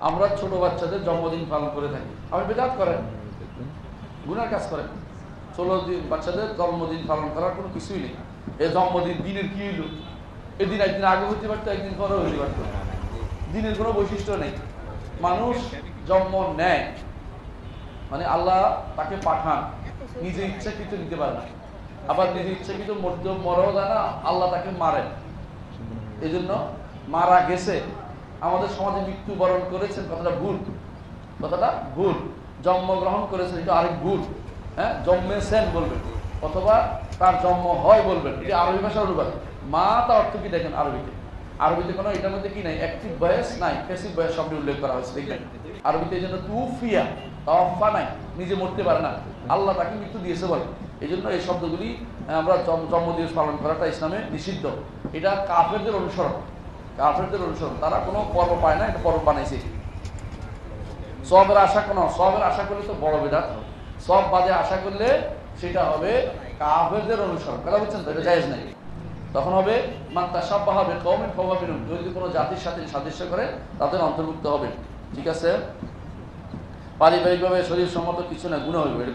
আমরা ছোট বাচ্চাদের জন্মদিন পালন করে থাকি। আপনি বেদাত করেন, গুনার কাজ করেন। 16 দিন বাচ্চাদের জন্মদিন পালন করার কোনো কিছুই নেই। এই জন্মদিন দিনের কি হইল? এদিন একদিন আগে হইতে পারতো, একদিন পরে হইতে পারতো। দিনের কোনো বৈশিষ্ট্য নেই। মানুষ জন্ম নেয় মানে আল্লাহ তাকে পাঠান, নিজে ইচ্ছাকৃত নিতে পারে না। আবার নিজে ইচ্ছাকৃত মরেও যায় না, আল্লাহ তাকে মারেন। এই জন্য মারা গেছে, আমাদের সমাজে মৃত্যুবরণ করেছেন, কথাটা ভুল। কথাটা ভুল। জন্মগ্রহণ করেছেন, এটা আরেক ভুল। হ্যাঁ, জন্মেছেন বলবেন, অথবা তার জন্ম হয় বলবেন। এটা আরবি ভাষার অনুবাদ। মা তার অর্থ কি দেখেন আরবিতে? আরবিতে কোনো এটার মধ্যে কি নাই, অ্যাক্টিভ ভয়েস নাই, প্যাসিভ ভয়েস শব্দ উল্লেখ করা হয়েছে, দেখবেন আরবিতে। এই জন্য তুফিয়া, তাওয়াফা নাই, নিজে মরতে পারে না, আল্লাহ তাকে মৃত্যু দিয়েছে বলে। এই জন্য এই শব্দগুলি আমরা জন্মদিবস পালন করাটা ইসলামে নিষিদ্ধ। এটা কাফেরদের অনুসরণ, কাফেরদের অনুসরণ। তারা কোনো পর্ব পায় না, এটা পর্ব বানাইছে। সবের আশা সবের আশা করলে তো বড় বিদআত। সব বাদে আশা করলে সেটা হবে কাফেরদের অনুসরণ। কথা বুঝছেন তো? এটা জায়েজ নাই। তখন হবে মান তাশাব্বাহা বিকওমিন ফাহুয়া মিনহুম। যদি কোনো জাতির সাথে সাদৃশ্য করে তাদের অন্তর্ভুক্ত হবে। ঠিক আছে? পারিবারিকভাবে শরীর সম্মত কিছু না, গুনাহ হইবে।